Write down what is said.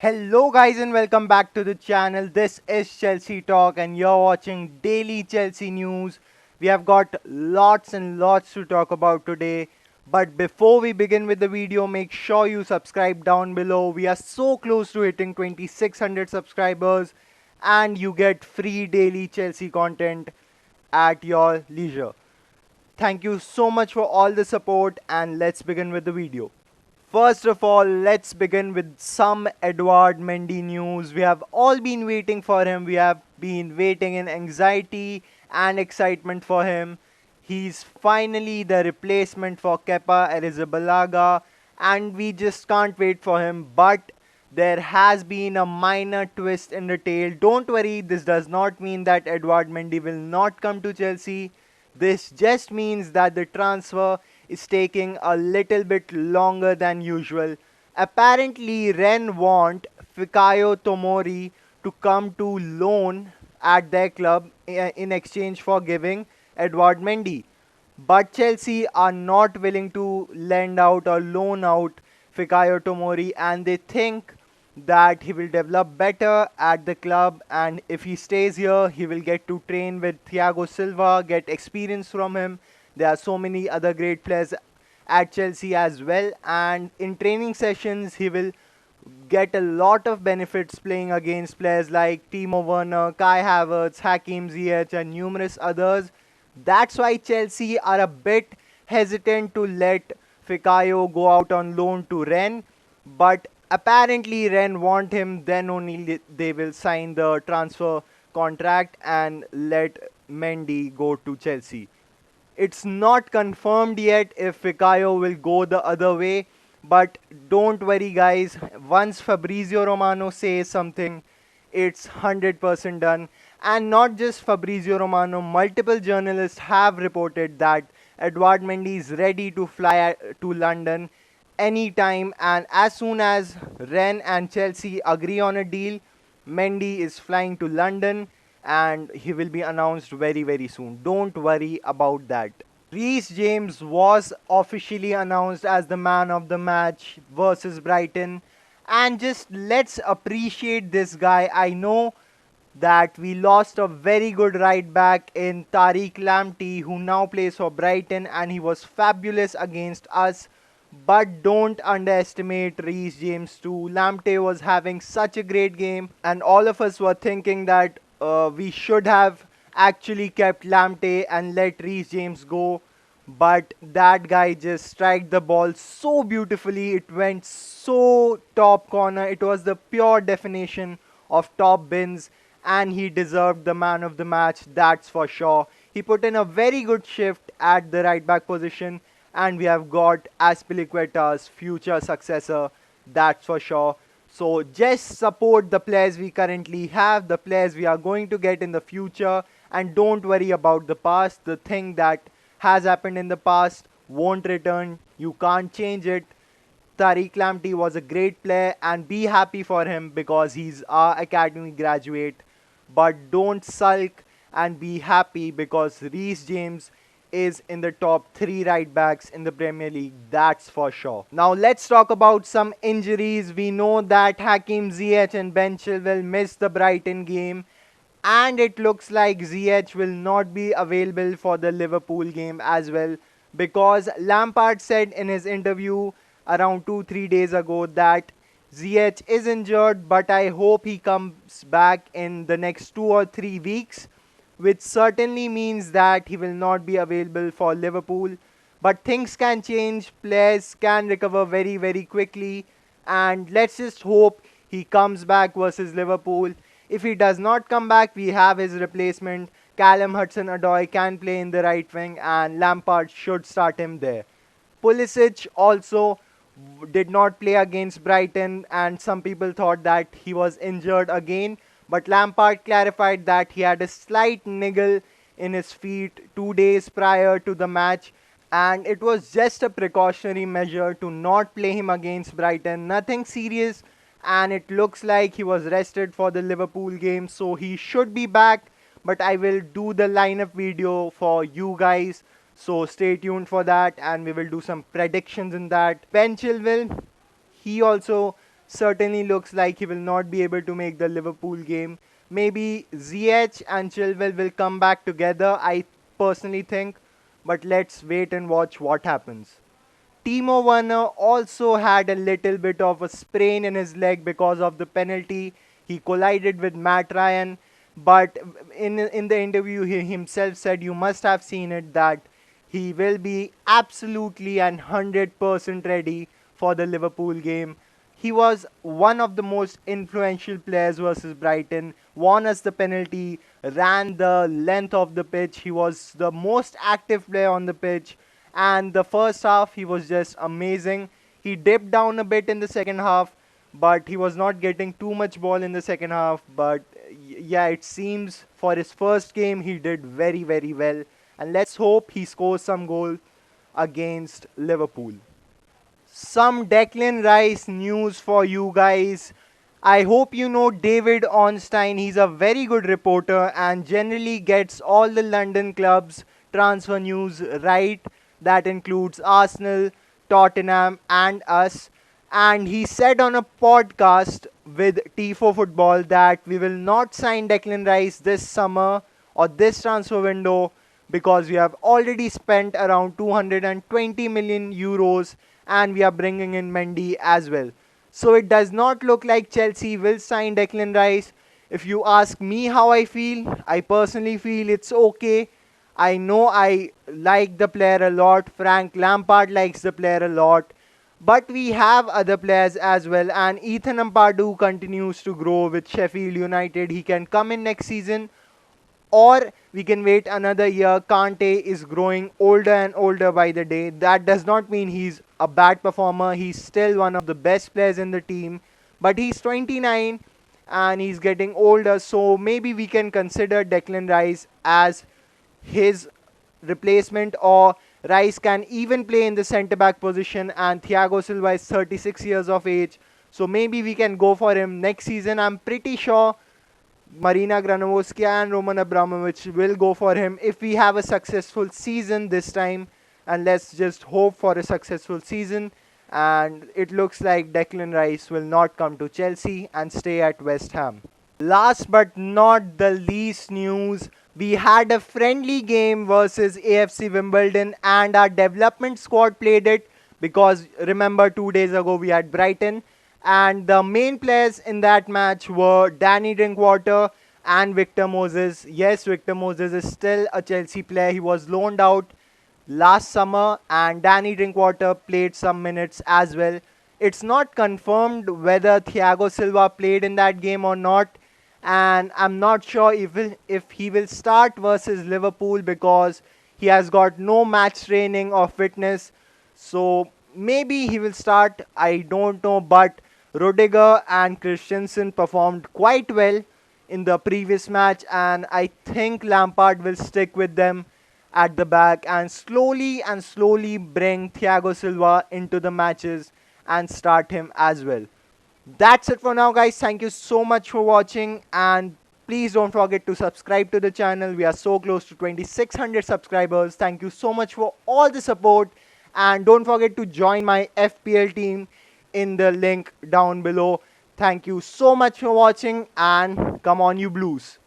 Hello guys and welcome back to the channel. This is Chelsea Talk and you're watching daily Chelsea news. We have got lots and lots to talk about today. But before we begin with the video, make sure you subscribe down below. We are so close to hitting 2600 subscribers and you get free daily Chelsea content at your leisure. Thank you so much for all the support and let's begin with the video. First of all, let's begin with some Edouard Mendy news. We have all been waiting for him. We have been waiting in anxiety and excitement for him. He's finally the replacement for Kepa Arrizabalaga and we just can't wait for him. But there has been a minor twist in the tale. Don't worry, this does not mean that Edouard Mendy will not come to Chelsea. This just means that the transfer is taking a little bit longer than usual. Apparently, Rennes want Fikayo Tomori to come to loan at their club in exchange for giving Edouard Mendy. But Chelsea are not willing to lend out or loan out Fikayo Tomori and they think that he will develop better at the club, and if he stays here he will get to train with Thiago Silva, get experience from him. There are so many other great players at Chelsea as well, and in training sessions he will get a lot of benefits playing against players like Timo Werner, Kai Havertz, Hakim Ziyech and numerous others. That's why Chelsea are a bit hesitant to let Fikayo go out on loan to Rennes, but apparently Rennes want him, then only they will sign the transfer contract and let Mendy go to Chelsea. It's not confirmed yet if Fikayo will go the other way, but don't worry guys, once Fabrizio Romano says something, it's 100% done. And not just Fabrizio Romano, multiple journalists have reported that Edouard Mendy is ready to fly to London anytime, and as soon as Rennes and Chelsea agree on a deal, Mendy is flying to London and he will be announced very soon. Don't worry about that. Reece James was officially announced as the man of the match versus Brighton, and just let's appreciate this guy. I know that we lost a very good right back in Tariq Lamptey, who now plays for Brighton, and he was fabulous against us. But don't underestimate Reece James too. Lamptey was having such a great game and all of us were thinking that we should have actually kept Lamptey and let Reece James go. But that guy just struck the ball so beautifully. It went so top corner. It was the pure definition of top bins and he deserved the man of the match, that's for sure. He put in a very good shift at the right back position and we have got Azpilicueta's future successor, that's for sure. So just support the players we currently have, the players we are going to get in the future, and don't worry about the past. The thing that has happened in the past won't return, you can't change it. Tariq Lamptey was a great player and be happy for him because he's our academy graduate. But don't sulk and be happy because Reece James is in the top 3 right backs in the Premier League, that's for sure. Now let's talk about some injuries. We know that Hakim Ziyech and Ben Chilwell missed the Brighton game, and it looks like Ziyech will not be available for the Liverpool game as well, because Lampard said in his interview around 2-3 days ago that Ziyech is injured, but I hope he comes back in the next 2 or 3 weeks, which certainly means that he will not be available for Liverpool. But things can change, players can recover very quickly, and let's just hope he comes back versus Liverpool. If he does not come back, we have his replacement. Callum Hudson-Odoi can play in the right wing and Lampard should start him there. Pulisic also did not play against Brighton and some people thought that he was injured again. But Lampard clarified that he had a slight niggle in his feet 2 days prior to the match and it was just a precautionary measure to not play him against Brighton. Nothing serious, and it looks like he was rested for the Liverpool game, so he should be back. But I will do the lineup video for you guys, so stay tuned for that and we will do some predictions in that. Ben Chilwell, he also certainly looks like he will not be able to make the Liverpool game. Maybe Ziyech and Chilwell will come back together, I personally think, but let's wait and watch what happens. Timo Werner also had a little bit of a sprain in his leg because of the penalty. He collided with Matt Ryan, but in the interview he himself said, you must have seen it, that he will be absolutely and 100% ready for the Liverpool game. He was one of the most influential players versus Brighton, won us the penalty, ran the length of the pitch. He was the most active player on the pitch, and the first half he was just amazing. He dipped down a bit in the second half, but he was not getting too much ball in the second half. But yeah, it seems for his first game he did very, very well, and let's hope he scores some goal against Liverpool. Some Declan Rice news for you guys. I hope you know David Ornstein. He's a very good reporter and generally gets all the London clubs' transfer news right. That includes Arsenal, Tottenham, and us. And he said on a podcast with T4 Football that we will not sign Declan Rice this summer or this transfer window because we have already spent around 220 million euros and we are bringing in Mendy as well. So it does not look like Chelsea will sign Declan Rice. If you ask me how I feel, I personally feel it's okay. I know I like the player a lot. Frank Lampard likes the player a lot. But we have other players as well. And Ethan Ampadu continues to grow with Sheffield United. He can come in next season, or we can wait another year. Kante is growing older and older by the day. That does not mean he's a bad performer. He's still one of the best players in the team. But he's 29 and he's getting older. So maybe we can consider Declan Rice as his replacement, or Rice can even play in the centre back position, and Thiago Silva is 36 years of age. So maybe we can go for him next season. I'm pretty sure Marina Granovskia and Roman Abramovich will go for him if we have a successful season this time. And let's just hope for a successful season. And it looks like Declan Rice will not come to Chelsea and stay at West Ham. Last but not the least news, we had a friendly game versus AFC Wimbledon and our development squad played it because remember 2 days ago we had Brighton, and the main players in that match were Danny Drinkwater and Victor Moses. Yes, Victor Moses is still a Chelsea player. He was loaned out last summer and Danny Drinkwater played some minutes as well. It's not confirmed whether Thiago Silva played in that game or not, and I'm not sure if he will start versus Liverpool because he has got no match training or fitness. So maybe he will start, I don't know, but Rudiger and Christensen performed quite well in the previous match, and I think Lampard will stick with them at the back and slowly bring Thiago Silva into the matches and start him as well. That's it for now, guys. Thank you so much for watching, and please don't forget to subscribe to the channel. We are so close to 2600 subscribers. Thank you so much for all the support, and don't forget to join my FPL team in the link down below. Thank you so much for watching, and come on you Blues.